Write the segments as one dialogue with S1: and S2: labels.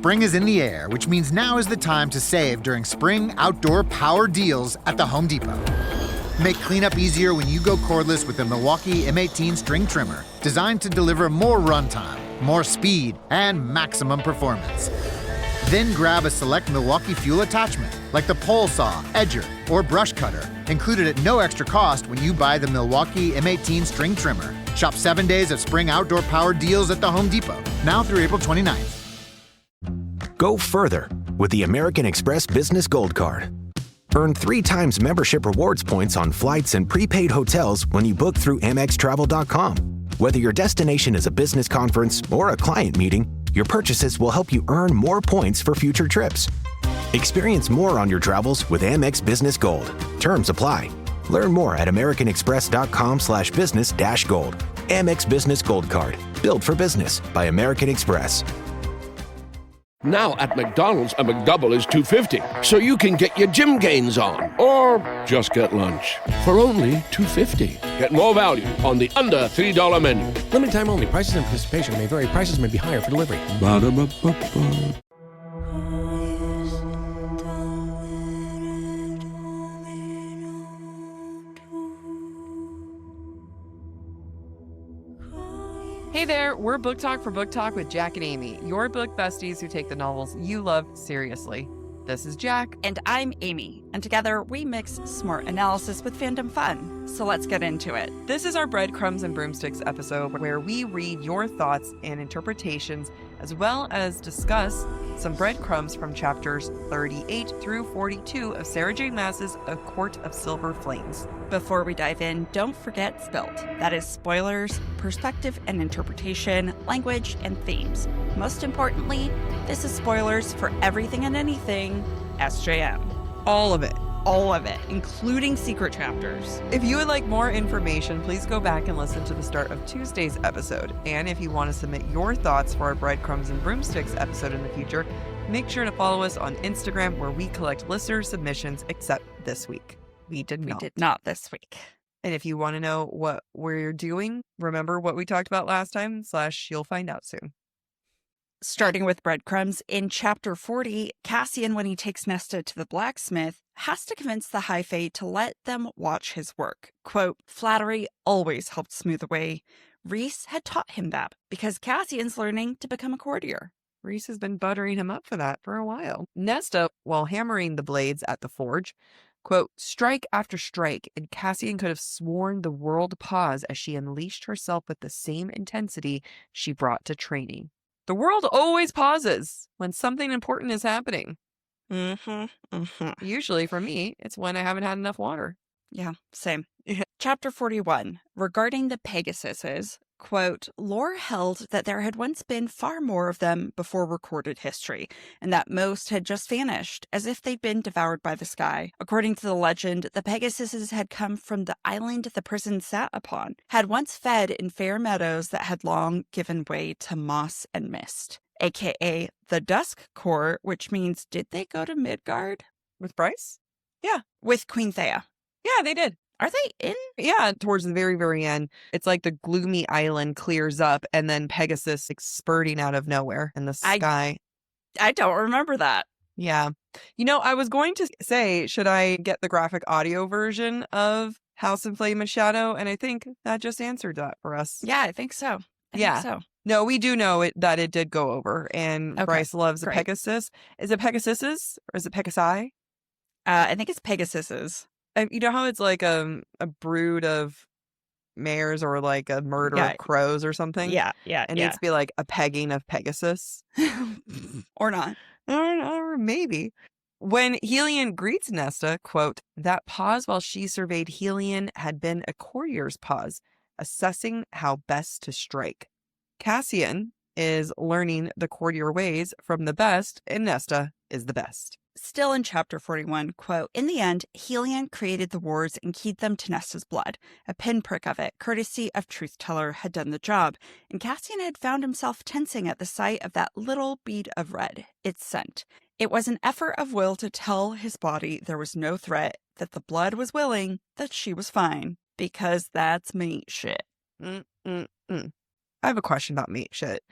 S1: Spring is in the air, which means now is the time to save during spring outdoor power deals at the Home Depot. Make cleanup easier when you go cordless with the Milwaukee M18 string trimmer, designed to deliver more runtime, more speed, and maximum performance. Then grab a select Milwaukee fuel attachment, like the pole saw, edger, or brush cutter, included at no extra cost when you buy the Milwaukee M18 string trimmer. Shop 7 days of spring outdoor power deals at the Home Depot, now through April 29th.
S2: Go further with the American Express Business Gold Card. Earn 3 times membership rewards points on flights and prepaid hotels when you book through AmexTravel.com. Whether your destination is a business conference or a client meeting, your purchases will help you earn more points for future trips. Experience more on your travels with Amex Business Gold. Terms apply. Learn more at americanexpress.com/business-gold. Amex Business Gold Card. Built for business by American Express.
S3: Now at McDonald's, a McDouble is $2.50, so you can get your gym gains on, or just get lunch for only $2.50. Get more value on the under $3 menu.
S4: Limited time only. Prices and participation may vary. Prices may be higher for delivery.
S3: Ba-da-ba-ba-ba.
S5: Hey there, we're Book Talk for Book Talk with Jac and Amy, your book besties who take the novels you love seriously. This is Jac.
S6: And I'm Amy. And together we mix smart analysis with fandom fun. So let's get into it.
S5: This is our Breadcrumbs and Broomsticks episode where we read your thoughts and interpretations, as well as discuss some breadcrumbs from chapters 38 through 42 of Sarah J. Maas's A Court of Silver Flames.
S6: Before we dive in, don't forget SPILT. That is spoilers, perspective and interpretation, language, and themes. Most importantly, this is spoilers for everything and anything SJM.
S5: All of it.
S6: All of it, including secret chapters.
S5: If you would like more information, please go back and listen to the start of Tuesday's episode. And if you want to submit your thoughts for our Breadcrumbs and Broomsticks episode in the future, make sure to follow us on Instagram, where we collect listener submissions, except this week. We did not
S6: this week.
S5: And if you want to know what we're doing, remember what we talked about last time, / you'll find out soon.
S6: Starting with breadcrumbs, in chapter 40, Cassian, when he takes Nesta to the blacksmith, has to convince the High Fae to let them watch his work. Quote, flattery always helped smooth the way. Rhys had taught him that because Cassian's learning to become a courtier.
S5: Rhys has been buttering him up for that for a while. Nesta, while hammering the blades at the forge, quote, strike after strike, and Cassian could have sworn the world paused as she unleashed herself with the same intensity she brought to training. The world always pauses when something important is happening. Usually for me, it's when I haven't had enough water.
S6: Yeah, same. Chapter 41, regarding the Pegasuses, quote, lore held that there had once been far more of them before recorded history, and that most had just vanished, as if they'd been devoured by the sky. According to the legend, the Pegasuses had come from the island the prison sat upon, had once fed in fair meadows that had long given way to moss and mist, aka the Dusk Court, which means, did they go to Midgard?
S5: With Bryce?
S6: Yeah, with Queen Thea.
S5: Yeah, they did.
S6: Are they in?
S5: Yeah, towards the very, very end. It's like the gloomy island clears up and then Pegasus spurting out of nowhere in the sky.
S6: I don't remember that.
S5: Yeah. You know, I was going to say, should I get the graphic audio version of House of Flame and Shadow? And I think that just answered that for us.
S6: Yeah, I think so. I think so.
S5: No, we do know that it did go over, and okay, Bryce loves a Pegasus. Is it Pegasuses or is it Pegasi?
S6: I think it's Pegasuses.
S5: You know how it's like a brood of mares or like a murder of crows or something?
S6: Yeah.
S5: It needs to be like a pegging of Pegasus.
S6: Or not.
S5: Or maybe. When Helion greets Nesta, quote, that pause while she surveyed Helion had been a courtier's pause, assessing how best to strike. Cassian is learning the courtier ways from the best, and Nesta is the best.
S6: Still in chapter 41, quote, in the end, Helion created the wards and keyed them to Nesta's blood. A pinprick of it, courtesy of Truth Teller, had done the job, and Cassian had found himself tensing at the sight of that little bead of red, its scent. It was an effort of will to tell his body there was no threat, that the blood was willing, that she was fine, because that's meat shit.
S5: I have a question about meat shit.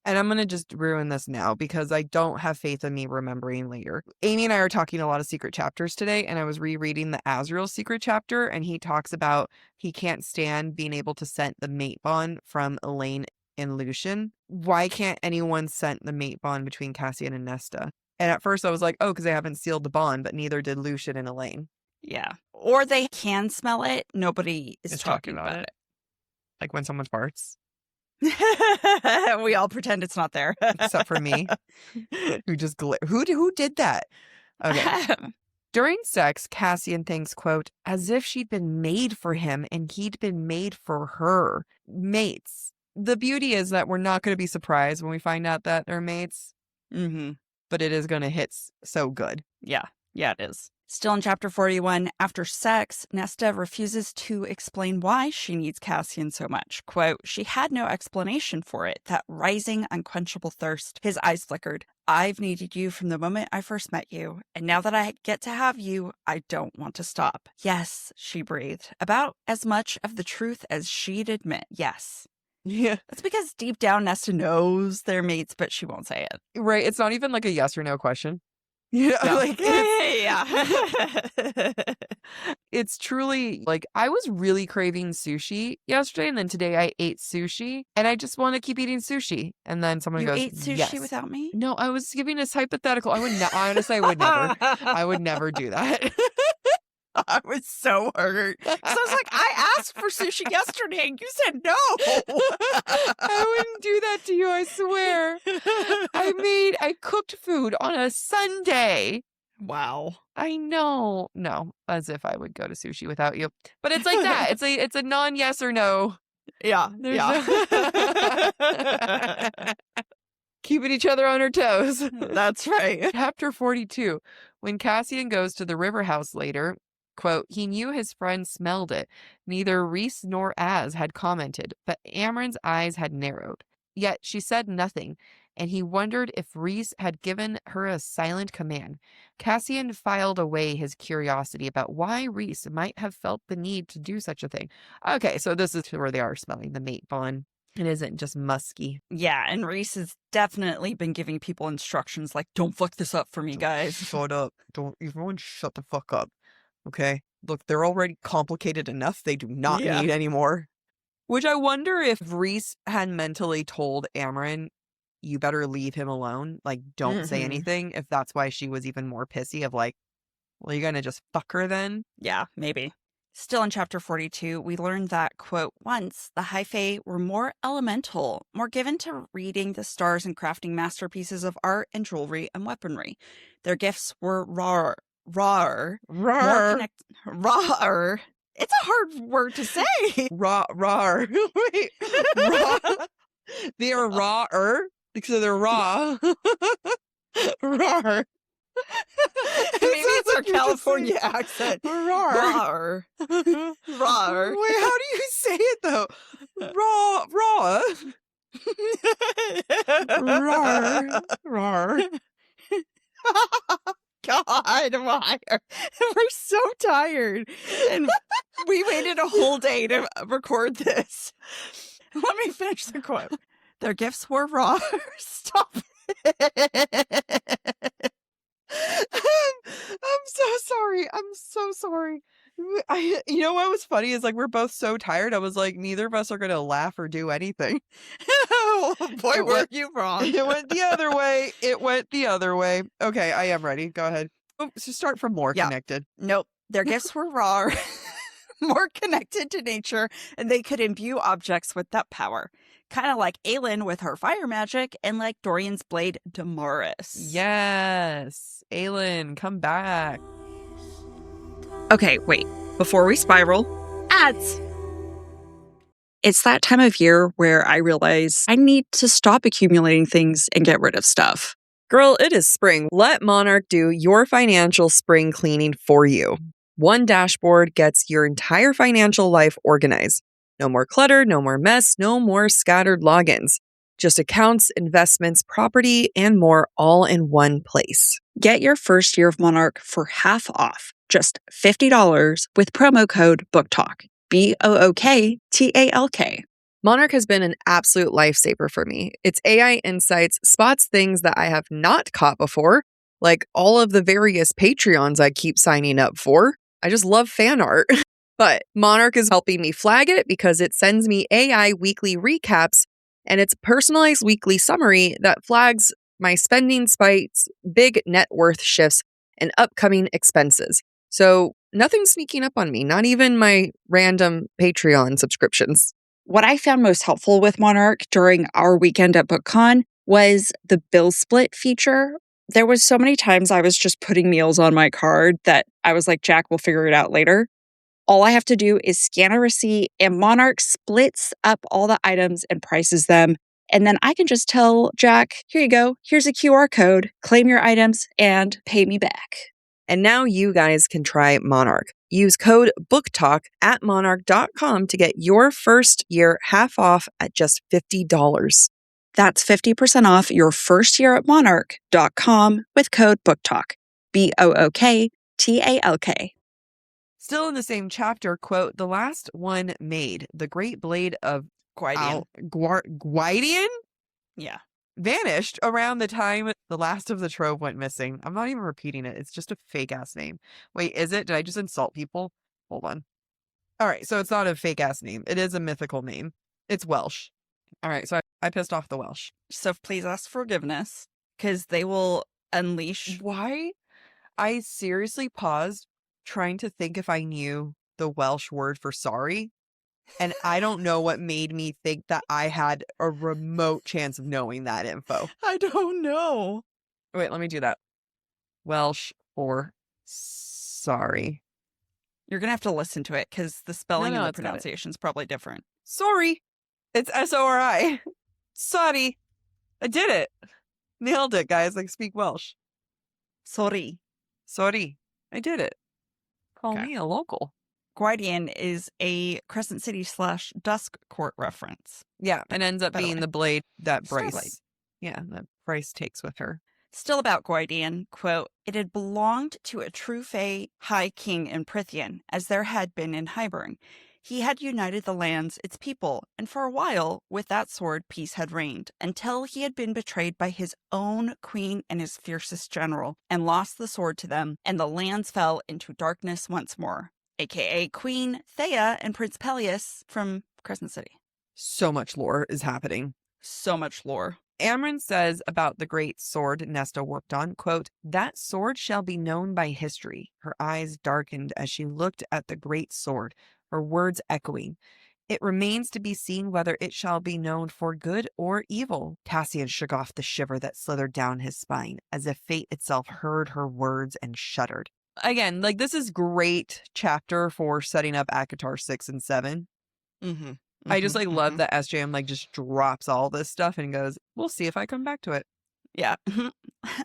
S5: And I'm going to just ruin this now because I don't have faith in me remembering later. Amy and I are talking a lot of secret chapters today, and I was rereading the Azrael secret chapter, and he talks about he can't stand being able to scent the mate bond from Elaine and Lucian. Why can't anyone scent the mate bond between Cassian and Nesta? And at first I was like, oh, because they haven't sealed the bond, but neither did Lucian and Elaine.
S6: Yeah. Or they can smell it. Nobody is talking about it.
S5: Like when someone farts.
S6: We all pretend it's not there.
S5: Except for me. Who just who did that? Okay. During sex, Cassian thinks, quote, as if she'd been made for him and he'd been made for her. Mates. The beauty is that we're not going to be surprised when we find out that they're mates.
S6: Mm-hmm.
S5: But it is going to hit so good.
S6: Yeah. Yeah, it is. Still in chapter 41, after sex, Nesta refuses to explain why she needs Cassian so much. Quote, she had no explanation for it, that rising, unquenchable thirst. His eyes flickered. I've needed you from the moment I first met you, and now that I get to have you, I don't want to stop. Yes, she breathed. About as much of the truth as she'd admit. Yes.
S5: Yeah.
S6: That's because deep down Nesta knows they're mates, but she won't say it.
S5: Right. It's not even like a yes or no question. Yeah,
S6: No.
S5: like
S6: yeah.
S5: it's truly like I was really craving sushi yesterday, and then today I ate sushi, and I just want to keep eating sushi. And then someone
S6: You
S5: goes,
S6: ate sushi
S5: yes.
S6: without me?
S5: No, I was giving this hypothetical. I would honestly, I would never do that.
S6: I was so hurt. So I was like, I asked for sushi yesterday and you said no.
S5: I wouldn't do that to you, I swear. I cooked food on a Sunday.
S6: Wow.
S5: I know. No, as if I would go to sushi without you. But it's like that. It's a non-yes or no.
S6: Yeah.
S5: Keeping each other on our toes.
S6: That's right.
S5: Chapter 42. When Cassian goes to the river house later, quote, he knew his friend smelled it. Neither Rhys nor Az had commented, but Amren's eyes had narrowed. Yet she said nothing, and he wondered if Rhys had given her a silent command. Cassian filed away his curiosity about why Rhys might have felt the need to do such a thing. Okay, so this is where they are smelling the mate bond. It isn't just musky.
S6: Yeah, and Rhys has definitely been giving people instructions like, don't fuck this up for me, guys.
S5: Shut up. Don't everyone shut the fuck up. Okay? Look, they're already complicated enough. They do not need any more. Which I wonder if Rhys had mentally told Amren, you better leave him alone. Like, don't say anything. If that's why she was even more pissy of like, well, you're going to just fuck her then?
S6: Yeah, maybe. Still in chapter 42, we learned that, quote, once the High Fae were more elemental, more given to reading the stars and crafting masterpieces of art and jewelry and weaponry. Their gifts were rawer. More rawer. It's a hard word to say.
S5: Rar. Wait. Raw. They are rawer. So they're raw. Rar.
S6: Maybe it's our California accent.
S5: Rar.
S6: Rar.
S5: Wait, how do you say it though? Raw. Rar.
S6: God, why? We're so tired. And we waited a whole day to record this. Let me finish the quote. Their gifts were raw. Stop it.
S5: I'm so sorry. You know what was funny is like we're both so tired. I was like, neither of us are gonna laugh or do anything.
S6: Oh, boy, were you wrong.
S5: It went the other way. Okay, I am ready. Go ahead. Oh, so start from more connected.
S6: Nope. Their gifts were raw, more connected to nature, and they could imbue objects with that power. Kind of like Aelin with her fire magic, and like Dorian's blade, Damaris.
S5: Yes. Aelin, come back.
S6: Okay, wait. Before we spiral, ads. It's that time of year where I realize I need to stop accumulating things and get rid of stuff.
S5: Girl, it is spring. Let Monarch do your financial spring cleaning for you. One dashboard gets your entire financial life organized. No more clutter, no more mess, no more scattered logins. Just accounts, investments, property, and more all in one place.
S6: Get your first year of Monarch for half off, just $50 with promo code BookTok. BookTalk.
S5: Monarch has been an absolute lifesaver for me. Its AI insights spots things that I have not caught before, like all of the various Patreons I keep signing up for. I just love fan art. But Monarch is helping me flag it because it sends me AI weekly recaps and its personalized weekly summary that flags my spending spikes, big net worth shifts, and upcoming expenses. So nothing's sneaking up on me, not even my random Patreon subscriptions.
S6: What I found most helpful with Monarch during our weekend at BookCon was the bill split feature. There was so many times I was just putting meals on my card that I was like, Jack, we'll figure it out later. All I have to do is scan a receipt and Monarch splits up all the items and prices them. And then I can just tell Jack, here you go, here's a QR code, claim your items, and pay me back.
S5: And now you guys can try Monarch. Use code BookTok at monarch.com to get your first year half off at just $50.
S6: That's 50% off your first year at monarch.com with code BookTok. BookTalk.
S5: Still in the same chapter, quote, the last one made, the great blade of Gwydion?
S6: Yeah.
S5: Vanished around the time the last of the trove went missing. I'm not even repeating it. It's just a fake ass name. Wait, is it? Did I just insult people? Hold on. All right, so it's not a fake ass name. It is a mythical name. It's Welsh. All right, so I pissed off the Welsh.
S6: So please ask forgiveness because they will unleash.
S5: Why? I seriously paused trying to think if I knew the Welsh word for sorry. And I don't know what made me think that I had a remote chance of knowing that info.
S6: I don't know.
S5: Wait, let me do that. Welsh for sorry.
S6: You're going to have to listen to it because the spelling and the pronunciation is probably different.
S5: Sorry. It's S-O-R-I. Sorry. I did it. Nailed it, guys. I speak Welsh.
S6: Sorry.
S5: Sorry. I did it. Call me a local.
S6: Gwydion is a Crescent City / Dusk Court reference.
S5: Yeah, and ends up being the blade that Bryce,
S6: Starlight.
S5: that Bryce takes with her.
S6: Still about Gwydion, quote, it had belonged to a true Fae High King in Prythian, as there had been in Hybern. He had united the lands, its people, and for a while, with that sword, peace had reigned, until he had been betrayed by his own queen and his fiercest general, and lost the sword to them, and the lands fell into darkness once more. A.k.a. Queen Thea and Prince Peleus from Crescent City.
S5: So much lore is happening.
S6: So much lore.
S5: Amren says about the great sword Nesta worked on, quote, that sword shall be known by history. Her eyes darkened as she looked at the great sword, her words echoing. It remains to be seen whether it shall be known for good or evil. Cassian shook off the shiver that slithered down his spine, as if fate itself heard her words and shuddered. Again, like, this is great chapter for setting up ACOTAR 6 and 7.
S6: Mm-hmm.
S5: I just love that SJM just drops all this stuff and goes, we'll see if I come back to it.
S6: Yeah.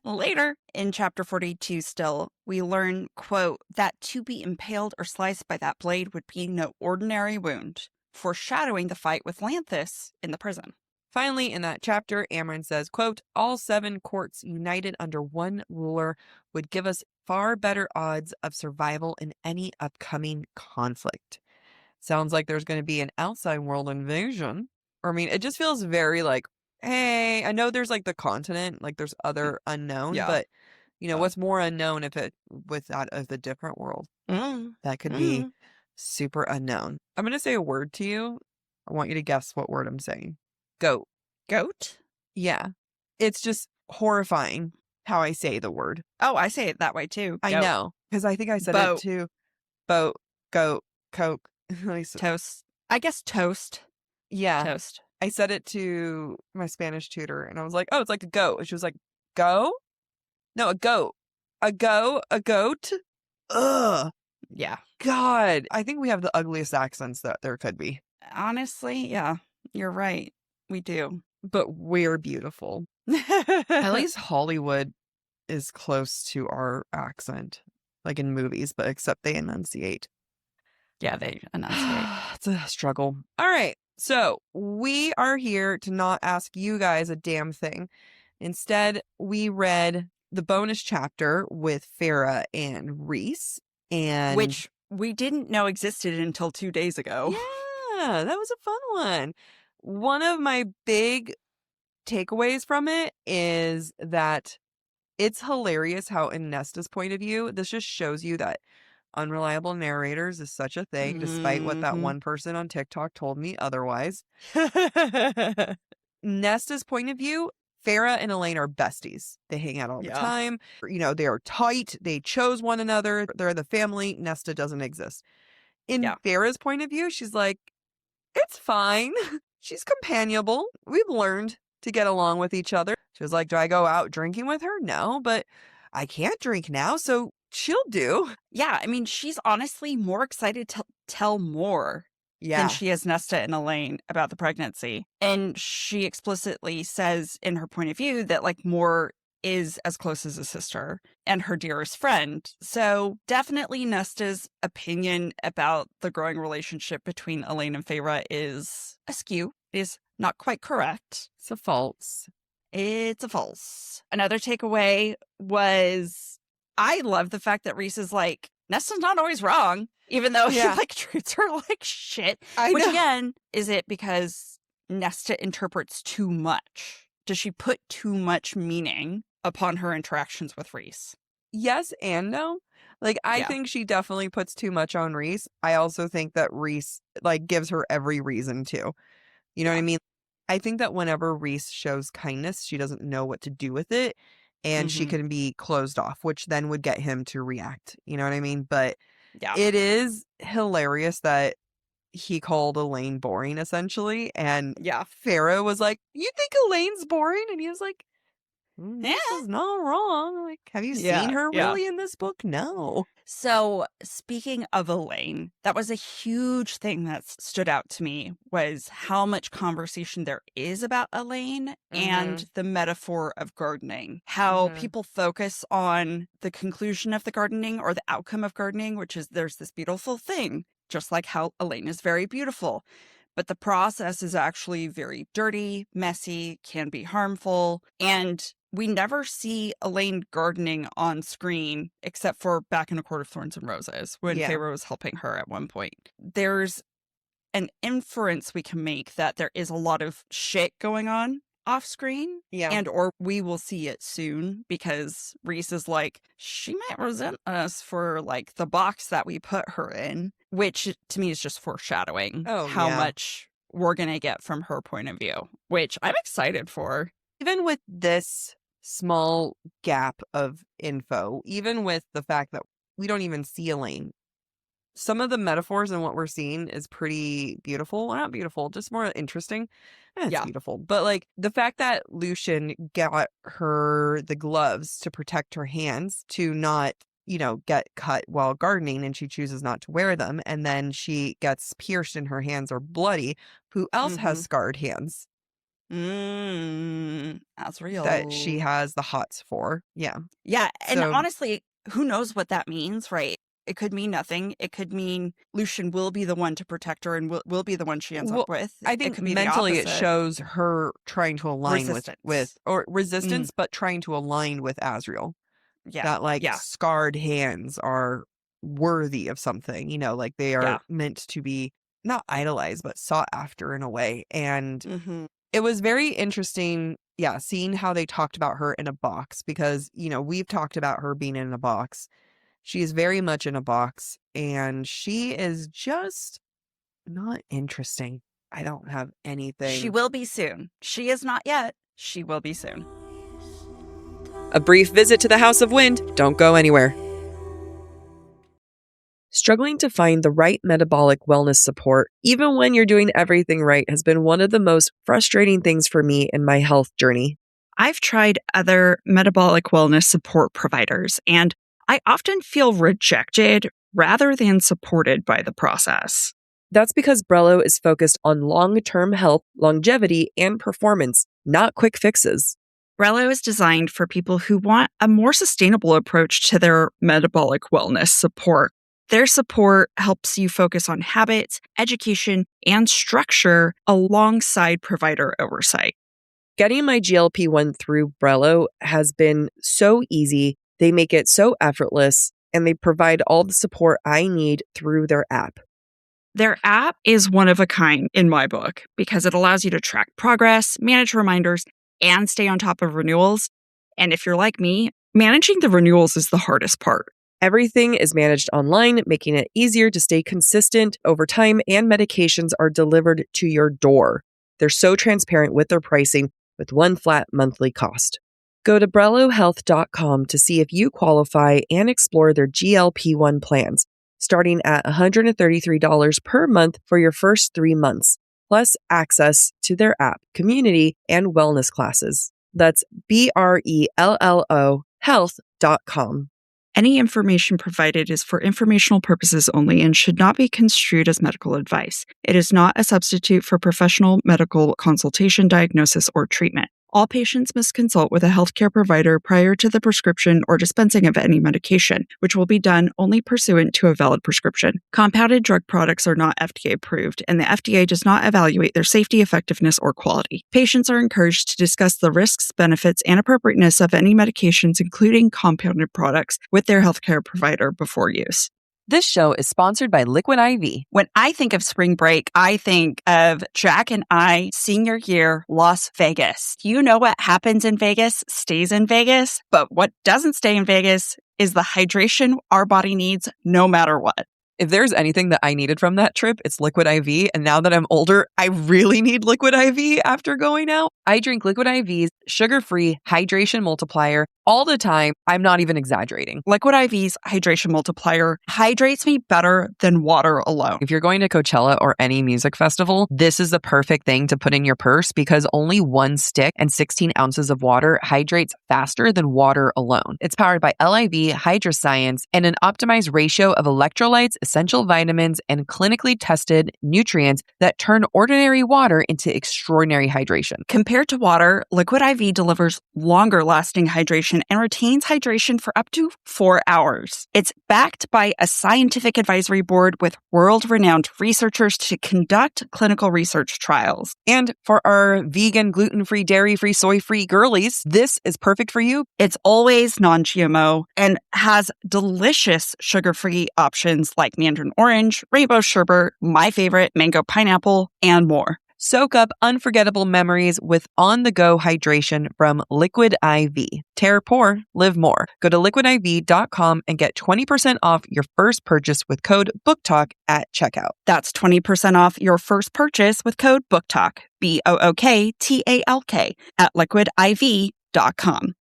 S6: Later in chapter 42 still, we learn, quote, that to be impaled or sliced by that blade would be no ordinary wound, foreshadowing the fight with Lanthus in the prison.
S5: Finally, in that chapter, Amren says, quote, all 7 courts united under one ruler would give us far better odds of survival in any upcoming conflict. Sounds like there's going to be an outside world invasion. Or, I mean, it just feels very like, hey, I know there's the continent, there's other unknown, but, what's more unknown if it with that of the different world? That could be super unknown. I'm going to say a word to you. I want you to guess what word I'm saying. Goat.
S6: Goat?
S5: Yeah. It's just horrifying how I say the word.
S6: Oh, I say it that way too. Goat.
S5: I know. Because I think I said it too. Boat, goat, coke.
S6: Toast. I guess toast.
S5: Yeah.
S6: Toast.
S5: I said it to my Spanish tutor and I was like, oh, it's like a goat. And she was like, go? No, a goat. A goat? Ugh.
S6: Yeah.
S5: God. I think we have the ugliest accents that there could be.
S6: Honestly, yeah. You're right. We do.
S5: But we're beautiful. At least Hollywood is close to our accent, in movies, but except they enunciate.
S6: Yeah, they enunciate.
S5: It's a struggle. All right. So we are here to not ask you guys a damn thing. Instead, we read the bonus chapter with Farah and Reese, and
S6: which we didn't know existed until 2 days ago.
S5: Yeah, that was a fun one. one of my big takeaways from it is that it's hilarious how, in Nesta's point of view, this just shows you that unreliable narrators is such a thing, despite what that one person on TikTok told me otherwise. Nesta's point of view, Farrah and Elaine are besties. They hang out all the time. They are tight. They chose one another. They're the family. Nesta doesn't exist. In Farrah's point of view, she's like, it's fine. She's companionable. We've learned to get along with each other. She was like, do I go out drinking with her? No, but I can't drink now, so she'll do.
S6: Yeah, I mean, she's honestly more excited to tell more than she is Nesta and Elaine about the pregnancy. And she explicitly says in her point of view that like Moore is as close as a sister and her dearest friend. So definitely Nesta's opinion about the growing relationship between Elaine and Farrah is askew, is not quite correct.
S5: It's a false.
S6: It's a false. Another takeaway was I love the fact that Reese is like, Nesta's not always wrong, even though he like treats her like shit. Which again, is it because Nesta interprets too much? Does she put too much meaning upon her interactions with Reese?
S5: Yes and no. Like, I think she definitely puts too much on Reese. I also think that Reese like gives her every reason to. You know what I mean? I think that whenever Reese shows kindness, she doesn't know what to do with it. And she can be closed off, which then would get him to react. You know what I mean? But it is hilarious that he called Elaine boring, essentially. And Farrah was like, you think Elaine's boring? And he was like, this is not wrong. Like, have you seen her really in this book? No.
S6: So speaking of Elaine, that was a huge thing that stood out to me, was how much conversation there is about Elaine and the metaphor of gardening. How people focus on the conclusion of the gardening or the outcome of gardening, which is there's this beautiful thing, just like how Elaine is very beautiful. But the process is actually very dirty, messy, can be harmful, and we never see Elaine gardening on screen except for back in A Court of Thorns and Roses when Farrah was helping her at one point. There's an inference we can make that there is a lot of shit going on off screen. And or we will see it soon because Reese is like, she might resent us for like the box that we put her in, which to me is just foreshadowing how much we're going to get from her point of view, which I'm excited for.
S5: Even with this small gap of info, even with the fact that we don't even see Elaine, some of the metaphors in what we're seeing is pretty beautiful. Well, not beautiful, just more interesting. It's beautiful. But like the fact that Lucian got her the gloves to protect her hands to not, get cut while gardening, and she chooses not to wear them. And then she gets pierced and her hands are bloody. Who else has scarred hands?
S6: That's real.
S5: That she has the hots for. Yeah.
S6: And honestly, who knows what that means, right? It could mean nothing. It could mean Lucian will be the one to protect her and will be the one she ends up with.
S5: I think mentally it shows her trying to align with or resistance, but trying to align with Azriel. That scarred hands are worthy of something, like they are meant to be not idolized, but sought after in a way. And it was very interesting, seeing how they talked about her in a box because, we've talked about her being in a box. She is very much in a box and she is just not interesting. I don't have anything.
S6: She will be soon. She is not yet. She will be soon.
S5: A brief visit to the House of Wind. Don't go anywhere. Struggling to find the right metabolic wellness support, even when you're doing everything right, has been one of the most frustrating things for me in my health journey.
S6: I've tried other metabolic wellness support providers, and I often feel rejected rather than supported by the process.
S5: That's because Brello is focused on long-term health, longevity, and performance, not quick fixes.
S6: Brello is designed for people who want a more sustainable approach to their metabolic wellness support. Their support helps you focus on habits, education, and structure alongside provider oversight.
S5: Getting my GLP-1 through Brello has been so easy. They make it so effortless, and they provide all the support I need through their app.
S6: Their app is one of a kind in my book because it allows you to track progress, manage reminders, and stay on top of renewals. And if you're like me, managing the renewals is the hardest part.
S5: Everything is managed online, making it easier to stay consistent over time, and medications are delivered to your door. They're so transparent with their pricing with one flat monthly cost. Go to BrelloHealth.com to see if you qualify and explore their GLP-1 plans, starting at $133 per month for your first 3 months, plus access to their app, community, and wellness classes. That's BRELLO health.com.
S6: Any information provided is for informational purposes only and should not be construed as medical advice. It is not a substitute for professional medical consultation, diagnosis, or treatment. All patients must consult with a healthcare provider prior to the prescription or dispensing of any medication, which will be done only pursuant to a valid prescription. Compounded drug products are not FDA approved, and the FDA does not evaluate their safety, effectiveness, or quality. Patients are encouraged to discuss the risks, benefits, and appropriateness of any medications, including compounded products, with their healthcare provider before use.
S5: This show is sponsored by Liquid IV.
S6: When I think of spring break, I think of Jac and I senior year Las Vegas. You know what happens in Vegas stays in Vegas, but what doesn't stay in Vegas is the hydration our body needs no matter what.
S5: If there's anything that I needed from that trip, it's Liquid IV. And now that I'm older, I really need Liquid IV after going out. I drink Liquid IV's sugar-free hydration multiplier all the time. I'm not even exaggerating.
S6: Liquid IV's hydration multiplier hydrates me better than water alone.
S5: If you're going to Coachella or any music festival, this is the perfect thing to put in your purse because only 1 stick and 16 ounces of water hydrates faster than water alone. It's powered by LIV, Hydroscience, and an optimized ratio of electrolytes, essential vitamins, and clinically tested nutrients that turn ordinary water into extraordinary hydration.
S6: Compared to water, Liquid IV delivers longer lasting hydration and retains hydration for up to 4 hours. It's backed by a scientific advisory board with world-renowned researchers to conduct clinical research trials.
S5: And for our vegan, gluten-free, dairy-free, soy-free girlies, this is perfect for you.
S6: It's always non-GMO and has delicious sugar-free options like mandarin orange, rainbow sherbet, my favorite, mango pineapple, and more.
S5: Soak up unforgettable memories with on-the-go hydration from Liquid IV. Tear pour, live more. Go to liquidiv.com and get 20% off your first purchase with code BookTok at checkout.
S6: That's 20% off your first purchase with code BookTok, BOOKTALK, at liquidiv.com.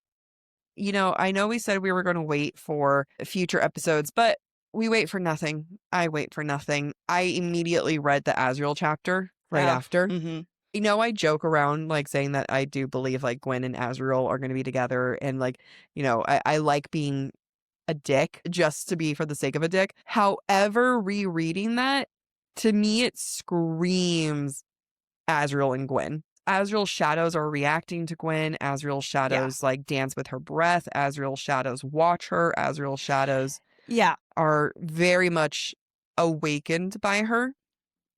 S5: You know, I know we said we were going to wait for future episodes, but we wait for nothing. I wait for nothing. I immediately read the Azrael chapter right after.
S6: Mm-hmm.
S5: You know, I joke around like saying that I do believe like Gwen and Azrael are going to be together. And like, you know, I like being a dick just to be for the sake of a dick. However, rereading that, to me, it screams Azrael and Gwen. Azrael's shadows are reacting to Gwen. Azrael's shadows like dance with her breath. Azrael's shadows watch her. Azrael's shadows are very much awakened by her.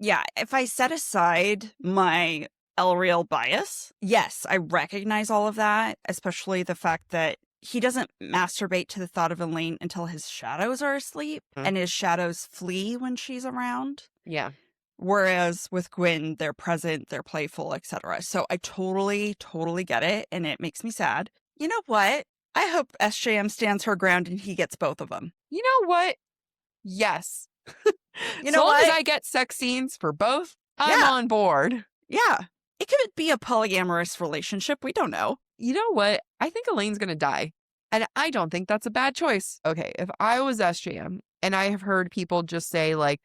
S6: Yeah, if I set aside my Elreal bias, yes, I recognize all of that, especially the fact that he doesn't masturbate to the thought of Elaine until his shadows are asleep, and his shadows flee when she's around.
S5: Yeah.
S6: Whereas with Gwen, they're present, they're playful, etc. So I totally get it, and it makes me sad. You know what? I hope SJM stands her ground and he gets both of them.
S5: You know what? Yes.
S6: You know
S5: as long
S6: what?
S5: as I get sex scenes for both, I'm on board.
S6: Yeah. It could be a polyamorous relationship. We don't know.
S5: You know what? I think Elaine's going to die. And I don't think that's a bad choice. Okay, if I was SJM, and I have heard people just say, like,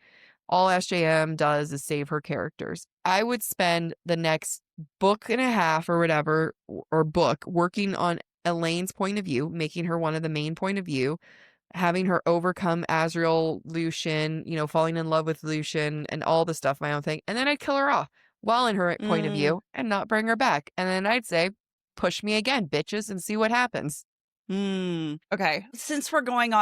S5: all SJM does is save her characters, I would spend the next book and a half or whatever, or book, working on Elaine's point of view, making her one of the main point of view, having her overcome Azrael, Lucian, you know, falling in love with Lucian and all the stuff, my own thing. And then I'd kill her off while in her point of view and not bring her back. And then I'd say, push me again, bitches, and see what happens.
S6: Okay. Since we're going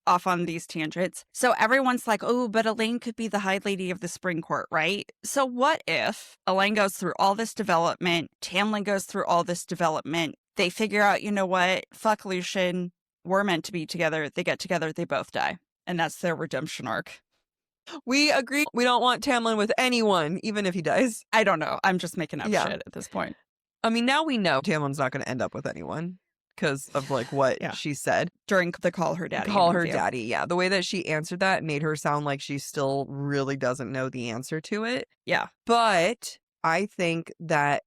S6: off on these tangents, so everyone's like, oh, but Elaine could be the High Lady of the Spring Court, right? So what if Elaine goes through all this development, Tamlin goes through all this development, they figure out, you know what, fuck Lucian, we're meant to be together, they get together, they both die. And that's their redemption arc.
S5: We agree. We don't want Tamlin with anyone, even if he dies.
S6: I don't know. I'm just making up
S5: Yeah.
S6: shit at this point.
S5: I mean, now we know Tamlin's not going to end up with anyone because of like what
S6: Yeah.
S5: she said.
S6: During the call her daddy
S5: Call her
S6: interview.
S5: daddy. Yeah. The way that she answered that made her sound like she still really doesn't know the answer to it.
S6: Yeah.
S5: But I think that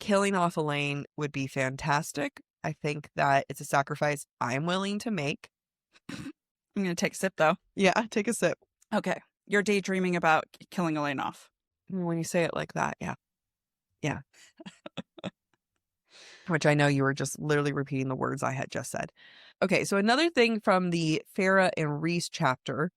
S5: killing off Elaine would be fantastic. I think that it's a sacrifice I'm willing to make.
S6: I'm going to take a sip, though.
S5: Yeah, take a sip.
S6: Okay. You're daydreaming about killing Elaine off.
S5: When you say it like that, yeah. Yeah. Which I know you were just literally repeating the words I had just said. Okay, so another thing from the Farah and Rhys chapter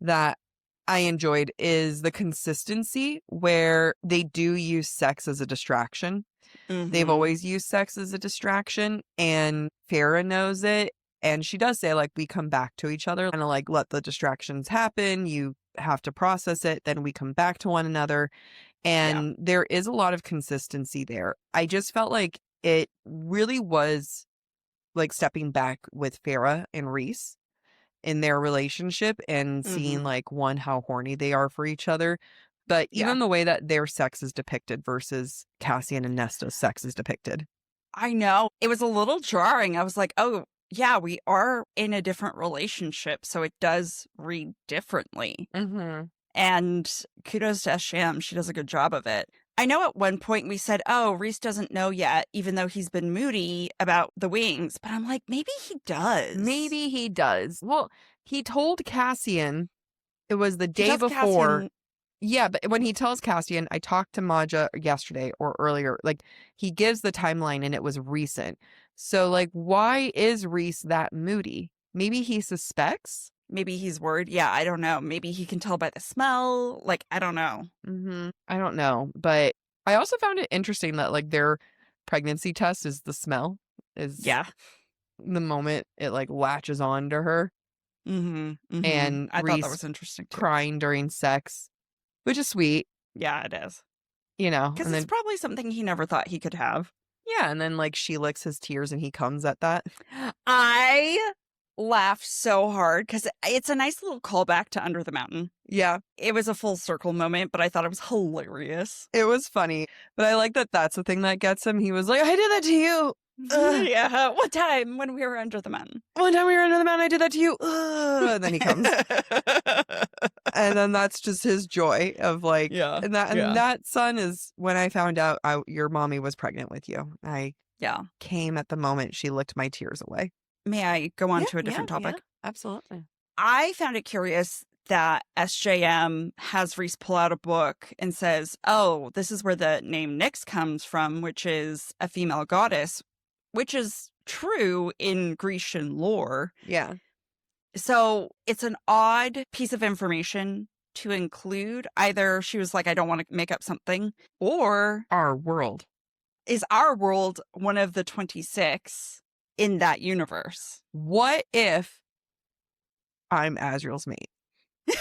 S5: that I enjoyed is the consistency where they do use sex as a distraction. They've always used sex as a distraction, and Farah knows it. And she does say, like, we come back to each other, kind of like, let the distractions happen. You have to process it. Then we come back to one another. And there is a lot of consistency there. I just felt like it really was like stepping back with Farah and Rhys in their relationship and seeing like, one, how horny they are for each other. But even the way that their sex is depicted versus Cassian and Nesta's sex is depicted.
S6: I know. It was a little jarring. I was like, oh, yeah, we are in a different relationship, so it does read differently. And kudos to Sham. She does a good job of it. I know at one point we said, oh, Rhys doesn't know yet, even though he's been moody about the wings. But I'm like, maybe he does.
S5: Maybe he does. Well, he told Cassian, it was the
S6: He
S5: day
S6: tells
S5: before.
S6: Cassian-
S5: Yeah, but when he tells Cassian, I talked to Maja yesterday or earlier, like he gives the timeline and it was recent. So like, why is Rhys that moody? Maybe he suspects?
S6: Maybe he's worried. Yeah, I don't know. Maybe he can tell by the smell. Like, I don't know.
S5: I don't know. But I also found it interesting that like their pregnancy test is the smell. Is the moment it like latches on to her. And
S6: I thought
S5: Rhys
S6: that was interesting too.
S5: crying during sex, which is sweet.
S6: Yeah, it is.
S5: You know,
S6: Because
S5: and
S6: it's
S5: then
S6: probably something he never thought he could have.
S5: yeah, and then like she licks his tears and he comes at that.
S6: I laughed so hard because it's a nice little callback to Under the Mountain.
S5: Yeah,
S6: It was a full circle moment, but I thought it was hilarious.
S5: it was funny, but I like that that's the thing that gets him. He was like, I did that to you.
S6: Yeah, one time when we were under the mountain.
S5: One time we were under the mountain, I did that to you. And then he comes. And then that's just his joy of like, and that son is when I found out your mommy was pregnant with you. I came at the moment she licked my tears away.
S6: May I go on to a different topic?
S5: Yeah, absolutely.
S6: I found it curious that SJM has Rhys pull out a book and says, oh, this is where the name Nyx comes from, which is a female goddess, which is true in Grecian lore.
S5: Yeah.
S6: So it's an odd piece of information to include. Either she was like, I don't want to make up something, or
S5: Our world.
S6: is our world one of the 26 in that universe?
S5: What if I'm Azriel's mate? And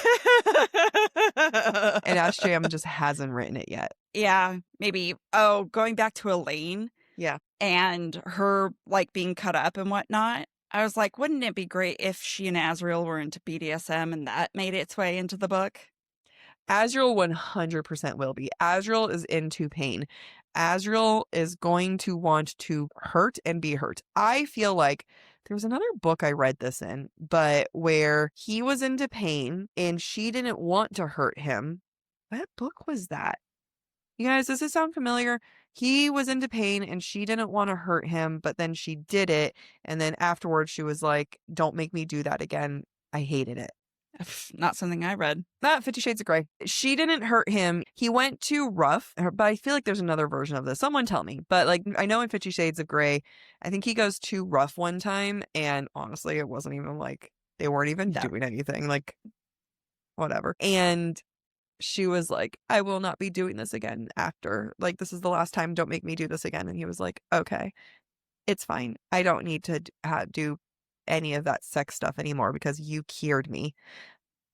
S5: SJM just hasn't written it yet.
S6: Yeah, maybe. Oh, going back to Elaine.
S5: Yeah.
S6: And her like being cut up and whatnot. I was like, wouldn't it be great if she and Azriel were into BDSM and that made its way into the book?
S5: Azriel 100% will be. Azriel is into pain. Azriel is going to want to hurt and be hurt. I feel like there was another book I read this in, but where he was into pain and she didn't want to hurt him. What book was that? You guys, does this sound familiar? He was into pain and she didn't want to hurt him, but then she did it. And then afterwards she was like, don't make me do that again. I hated it.
S6: Not something I read.
S5: Not 50 Shades of Grey. She didn't hurt him. He went too rough, but I feel like there's another version of this. Someone tell me. But like, I know in 50 Shades of Grey, I think he goes too rough one time. And honestly, it wasn't even like, they weren't even doing anything. Like, whatever. And she was like, I will not be doing this again after. Like, this is the last time. Don't make me do this again. And he was like, okay, it's fine. I don't need to do any of that sex stuff anymore because you cured me.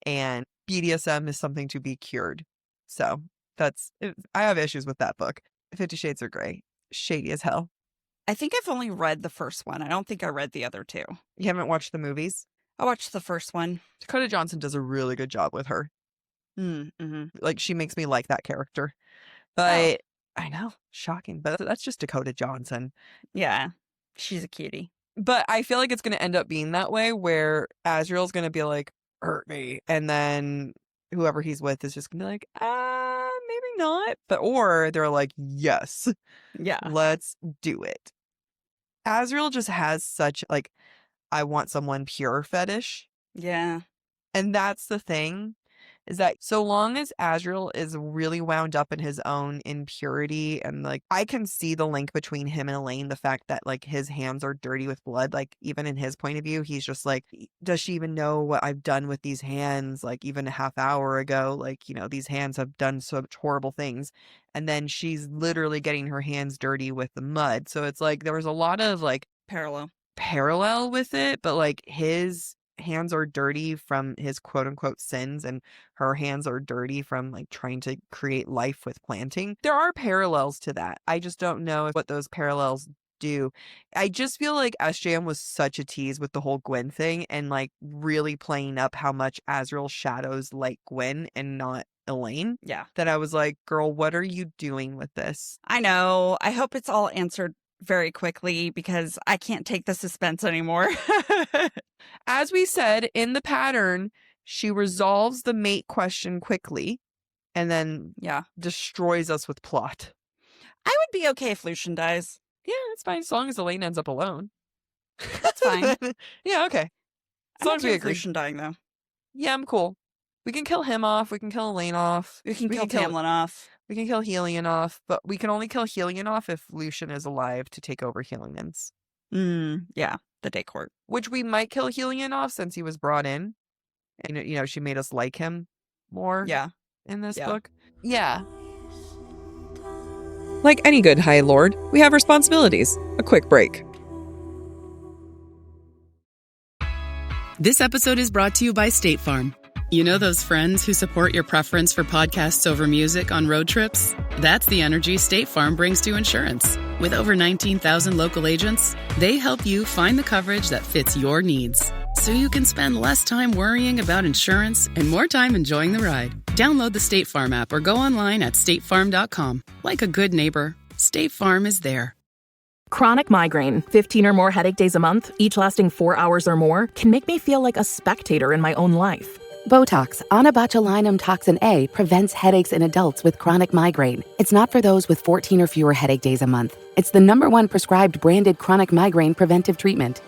S5: And BDSM is something to be cured. So I have issues with that book. 50 Shades of Grey. Shady as hell.
S6: I think I've only read the first one. I don't think I read the other two.
S5: You haven't watched the movies?
S6: I watched the first one.
S5: Dakota Johnson does a really good job with her.
S6: Mm-hmm.
S5: Like, she makes me like that character.
S6: Oh.
S5: But I know, shocking. But that's just Dakota Johnson.
S6: Yeah. She's a cutie.
S5: But I feel like it's going to end up being that way where Azriel's going to be like, hurt me. And then whoever he's with is just going to be like, maybe not. Or they're like, yes,
S6: Yeah.
S5: let's do it. Azriel just has such like, I want someone pure fetish.
S6: Yeah.
S5: And that's the thing, is that so long as Azriel is really wound up in his own impurity, and like I can see the link between him and Elaine, the fact that like his hands are dirty with blood, like even in his point of view, he's just like, does she even know what I've done with these hands? Like even a half hour ago, like, you know, these hands have done such horrible things. And then she's literally getting her hands dirty with the mud. So it's like there was a lot of like parallel with it, but like his hands are dirty from his quote unquote sins and her hands are dirty from like trying to create life with planting. There are parallels to that. I just don't know what those parallels do. I just feel like SJM was such a tease with the whole Gwen thing and like really playing up how much Azriel shadows like Gwen and not Elaine.
S6: Yeah.
S5: That I was like, girl, what are you doing with this?
S6: I know. I hope it's all answered very quickly because I can't take the suspense anymore.
S5: As we said in the pattern, she resolves the mate question quickly and then destroys us with plot.
S6: I would be okay if Lucian dies.
S5: Yeah, it's fine as long as Elaine ends up alone.
S6: That's fine.
S5: Yeah, okay. As long as we agree.
S6: Lucian dying though.
S5: Yeah, I'm cool. We can kill him off. We can kill Elaine off.
S6: We can kill Tamlin off.
S5: We can kill Helion off, but we can only kill Helion off if Lucian is alive to take over Helion's.
S6: Yeah, the day court.
S5: Which we might kill Helion off since he was brought in. And, you know, she made us like him more in this book. Yeah. Like any good High Lord, we have responsibilities. A quick break.
S7: This episode is brought to you by State Farm. You know those friends who support your preference for podcasts over music on road trips? That's the energy State Farm brings to insurance. With over 19,000 local agents, they help you find the coverage that fits your needs. So you can spend less time worrying about insurance and more time enjoying the ride. Download the State Farm app or go online at statefarm.com. Like a good neighbor, State Farm is there.
S8: Chronic migraine, 15 or more headache days a month, each lasting 4 hours or more, can make me feel like a spectator in my own life.
S9: Botox, onabotulinum toxin A, prevents headaches in adults with chronic migraine. It's not for those with 14 or fewer headache days a month. It's the #1 prescribed branded chronic migraine preventive treatment.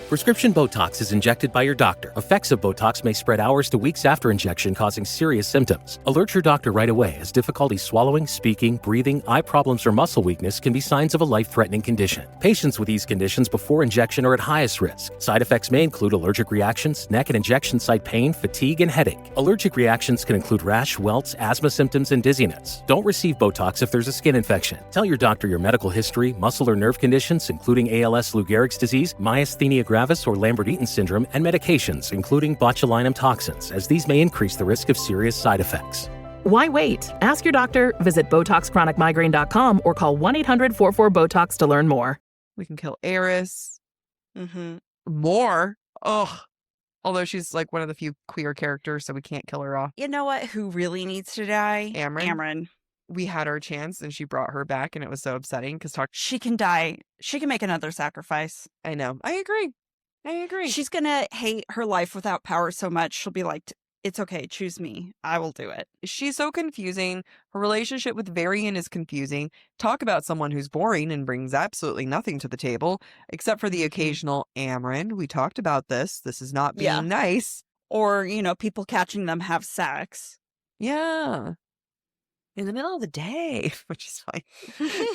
S10: Prescription Botox is injected by your doctor. Effects of Botox may spread hours to weeks after injection, causing serious symptoms. Alert your doctor right away, as difficulty swallowing, speaking, breathing, eye problems, or muscle weakness can be signs of a life-threatening condition. Patients with these conditions before injection are at highest risk. Side effects may include allergic reactions, neck and injection site pain, fatigue, and headache. Allergic reactions can include rash, welts, asthma symptoms, and dizziness. Don't receive Botox if there's a skin infection. Tell your doctor your medical history, muscle or nerve conditions, including ALS, Lou Gehrig's disease, myasthenia gravis, or Lambert-Eaton syndrome, and medications, including botulinum toxins, as these may increase the risk of serious side effects.
S8: Why wait? Ask your doctor, visit BotoxChronicMigraine.com, or call 1-800-44-BOTOX to learn more.
S5: We can kill Eris.
S6: Mm-hmm.
S5: More? Ugh. Although she's like one of the few queer characters, so we can't kill her off.
S6: You know what? Who really needs to die? Amryn.
S5: We had our chance and she brought her back, and it was so upsetting because
S6: she can die. She can make another sacrifice.
S5: I know. I agree.
S6: She's going to hate her life without power so much. She'll be like, it's okay. Choose me. I will do it.
S5: She's so confusing. Her relationship with Varian is confusing. Talk about someone who's boring and brings absolutely nothing to the table, except for the occasional Amryn. We talked about this. This is not being nice.
S6: Or, you know, people catching them have sex.
S5: Yeah. In the middle of the day, which is fine.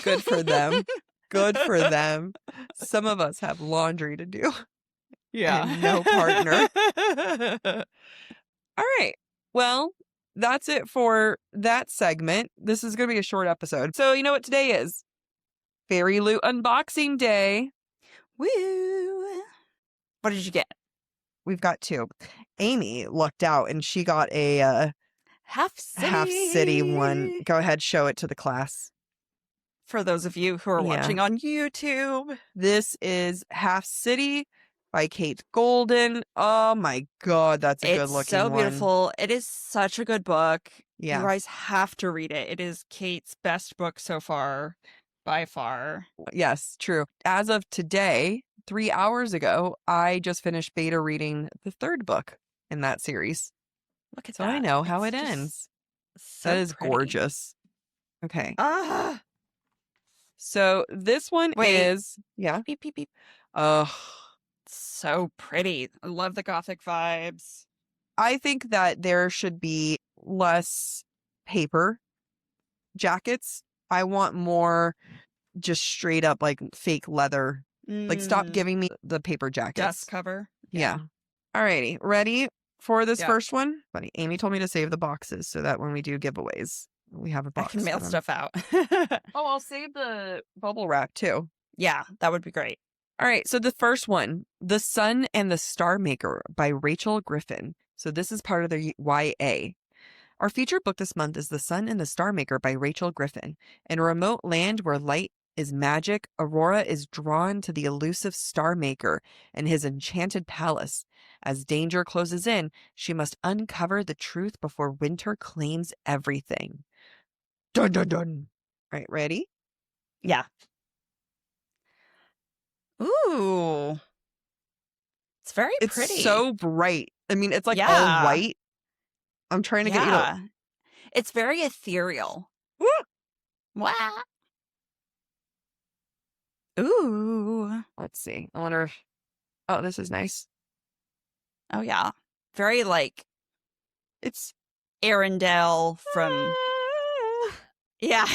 S5: Good for them. Good for them. Some of us have laundry to do.
S6: Yeah.
S5: And no partner. All right. Well, that's it for that segment. This is going to be a short episode. So you know what today is? Fairy Loot Unboxing Day.
S6: Woo. What did you get?
S5: We've got 2. Amy lucked out and she got a
S6: Half
S5: City one. Go ahead, show it to the class.
S6: For those of you who are watching on YouTube.
S5: This is Half City by Kate Golden. Oh my God, that's a good looking one.
S6: It's so beautiful. It is such a good book.
S5: Yeah.
S6: You guys have to read it. It is Kate's best book so far, by far.
S5: Yes, true. As of today, 3 hours ago, I just finished beta reading the third book in that series.
S6: Look at
S5: So
S6: that.
S5: I know how
S6: It's
S5: it
S6: just
S5: ends.
S6: so
S5: That is
S6: pretty.
S5: gorgeous. Okay.
S6: Ah,
S5: So this one is, yeah.
S6: beep, beep, beep.
S5: Oh,
S6: So pretty. I love the gothic vibes.
S5: I think that there should be less paper jackets. I want more just straight up like fake leather. Like stop giving me the paper jackets.
S6: Dust cover.
S5: Yeah. Alrighty. Ready for this
S6: Yeah.
S5: first one? Funny. Amy told me to save the boxes so that when we do giveaways, we have a
S6: I
S5: box.
S6: can mail
S5: for them.
S6: stuff out.
S5: Oh, I'll save the bubble wrap too.
S6: Yeah, that would be great.
S5: All right. So the first one, The Sun and the Star Maker by Rachel Griffin. So this is part of the YA. Our featured book this month is The Sun and the Star Maker by Rachel Griffin. In a remote land where light is magic, Aurora is drawn to the elusive Star Maker and his enchanted palace. As danger closes in, she must uncover the truth before winter claims everything. Dun dun dun. All right, ready?
S6: Yeah. Ooh. It's very
S5: It's
S6: pretty.
S5: so bright. I mean, it's like all
S6: Yeah.
S5: white. I'm trying to get you to.
S6: It's very ethereal. Wow. Ooh.
S5: Let's see. I wonder if. Oh, this is nice.
S6: Oh, yeah. Very like
S5: It's.
S6: Arendelle from. Yeah.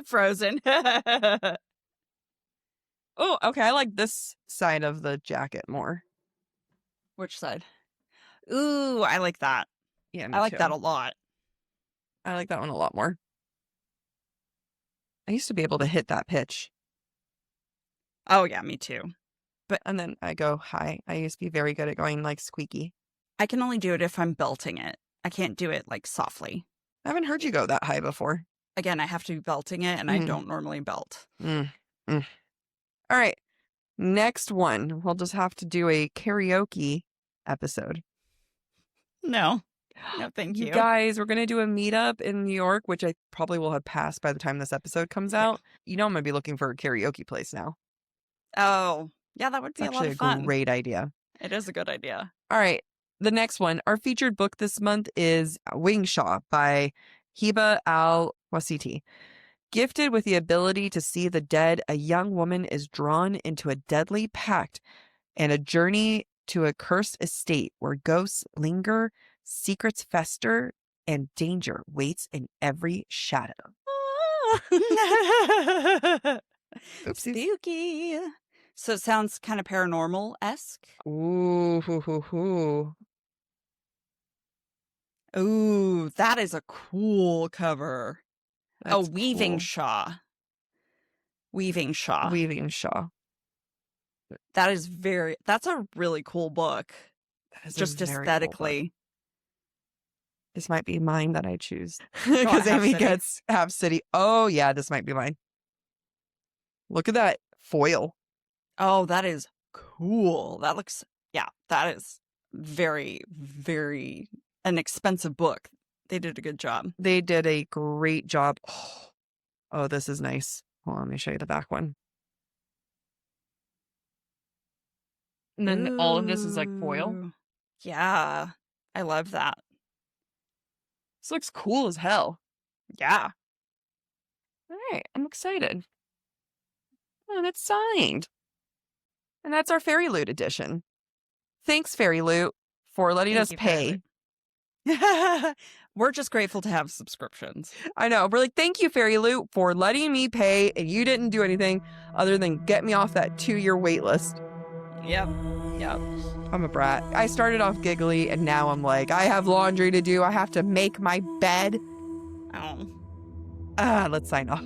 S6: Frozen.
S5: Oh, okay. I like this side of the jacket more.
S6: Which side? Ooh, I like that.
S5: Yeah, me
S6: I like
S5: too.
S6: that a lot.
S5: I like that one a lot more. I used to be able to hit that pitch,
S6: Oh, yeah, me too.
S5: and then I go high. I used to be very good at going like squeaky.
S6: I can only do it if I'm belting it. I can't do it like softly.
S5: I haven't heard you go that high before.
S6: Again, I have to be belting it, and I don't normally belt.
S5: All right. Next one. We'll just have to do a karaoke episode.
S6: No. No, thank you.
S5: You guys, we're going to do a meetup in New York, which I probably will have passed by the time this episode comes out. You know, I'm going to be looking for a karaoke place now.
S6: Oh, yeah, that would
S5: It's
S6: be a lot
S5: actually
S6: of fun.
S5: a great idea.
S6: It is a good idea.
S5: All right. The next one, our featured book this month is Wingshaw by Hiba al-Wasiti. Gifted with the ability to see the dead, a young woman is drawn into a deadly pact and a journey to a cursed estate where ghosts linger, secrets fester, and danger waits in every shadow. Oopsies.
S6: Spooky. So it sounds kind of paranormal-esque.
S5: Ooh, hoo, hoo, hoo.
S6: Ooh, that is a cool cover.
S5: That's
S6: Weaving
S5: cool.
S6: Shaw. Weaving Shaw.
S5: Weaving Shaw.
S6: That's a really cool book.
S5: That is a
S6: Just
S5: very cool book.
S6: aesthetically.
S5: This might be mine that I choose.
S6: want
S5: Because
S6: Half
S5: Amy
S6: City?
S5: gets Half City. Oh, yeah, this might be mine. Look at that foil.
S6: Oh, that is cool. That is very, very an expensive book. They did a good job.
S5: They did a great job. Oh, this is nice. Hold on, let me show you the back one. And then all of this is like foil.
S6: Ooh. Yeah, I love that.
S5: This looks cool as hell.
S6: Yeah.
S5: All right, I'm excited. Oh, and it's signed. And that's our Fairy Loot edition. Thanks, Fairy Loot, for letting us
S6: Thank you, Fairy
S5: pay.
S6: We're just grateful to have subscriptions.
S5: I know. We're like, thank you, Fairy Loot, for letting me pay, and you didn't do anything other than get me off that 2-year wait list.
S6: Yep.
S5: I'm a brat. I started off giggly, and now I'm like, I have laundry to do. I have to make my bed.
S6: Oh.
S5: Let's sign off.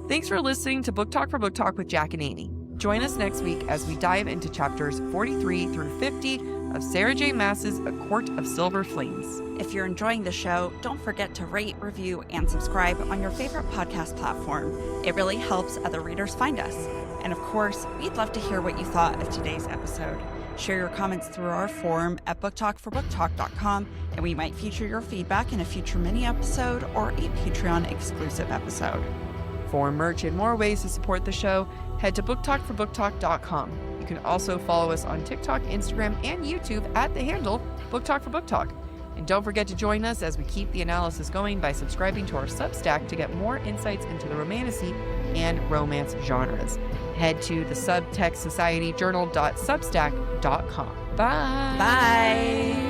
S5: Thanks for listening to Book Talk for Book Talk with Jac and Amy. Join us next week as we dive into chapters 43 through 50 of Sarah J. Maas's A Court of Silver Flames.
S6: If you're enjoying the show, don't forget to rate, review, and subscribe on your favorite podcast platform. It really helps other readers find us. And of course, we'd love to hear what you thought of today's episode. Share your comments through our forum at BookTokForBookTok.com, and we might feature your feedback in a future mini episode or a Patreon exclusive episode.
S5: For merch and more ways to support the show, head to BookTokForBookTok.com. You can also follow us on TikTok, Instagram, and YouTube at the handle BookTokForBookTok. And don't forget to join us as we keep the analysis going by subscribing to our Substack to get more insights into the romantasy and romance genres. Head to the Subtext Society Journal.substack.com. Bye.
S6: Bye.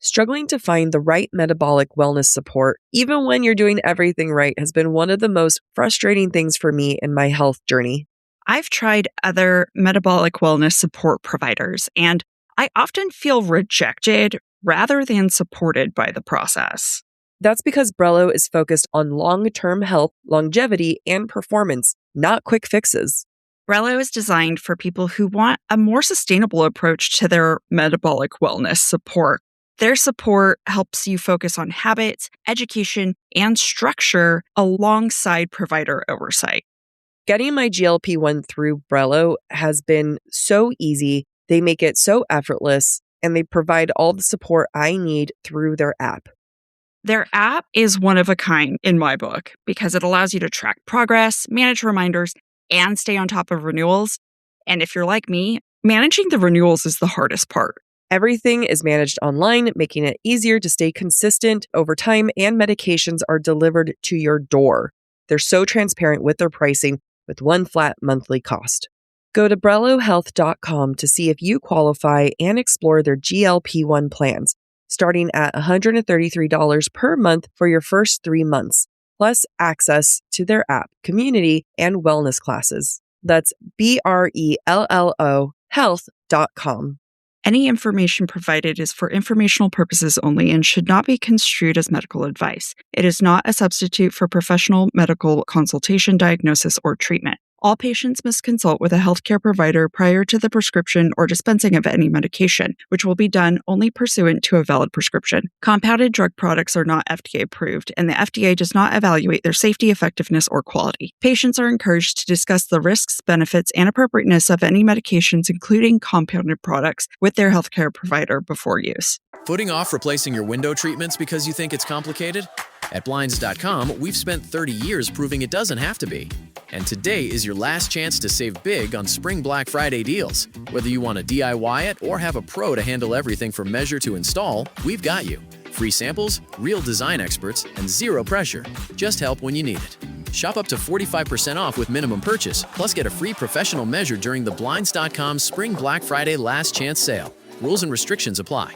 S5: Struggling to find the right metabolic wellness support, even when you're doing everything right, has been one of the most frustrating things for me in my health journey.
S6: I've tried other metabolic wellness support providers, and I often feel rejected rather than supported by the process.
S5: That's because Brello is focused on long-term health, longevity, and performance, not quick fixes.
S6: Brello is designed for people who want a more sustainable approach to their metabolic wellness support. Their support helps you focus on habits, education, and structure alongside provider oversight.
S5: Getting my GLP-1 through Brello has been so easy. They make it so effortless, and they provide all the support I need through their app.
S6: Their app is one of a kind in my book because it allows you to track progress, manage reminders, and stay on top of renewals. And if you're like me, managing the renewals is the hardest part.
S5: Everything is managed online, making it easier to stay consistent over time, and medications are delivered to your door. They're so transparent with their pricing with one flat monthly cost. Go to BrelloHealth.com to see if you qualify and explore their GLP-1 plans, starting at $133 per month for your first 3 months, plus access to their app, community, and wellness classes. That's BRELLO health.com.
S6: Any information provided is for informational purposes only and should not be construed as medical advice. It is not a substitute for professional medical consultation, diagnosis, or treatment. All patients must consult with a healthcare provider prior to the prescription or dispensing of any medication, which will be done only pursuant to a valid prescription. Compounded drug products are not FDA approved, and the FDA does not evaluate their safety, effectiveness, or quality. Patients are encouraged to discuss the risks, benefits, and appropriateness of any medications, including compounded products, with their healthcare provider before use.
S11: Putting off replacing your window treatments because you think it's complicated? At Blinds.com, we've spent 30 years proving it doesn't have to be. And today is your last chance to save big on Spring Black Friday deals. Whether you want to DIY it or have a pro to handle everything from measure to install, we've got you. Free samples, real design experts, and zero pressure. Just help when you need it. Shop up to 45% off with minimum purchase, plus get a free professional measure during the Blinds.com Spring Black Friday Last Chance sale. Rules and restrictions apply.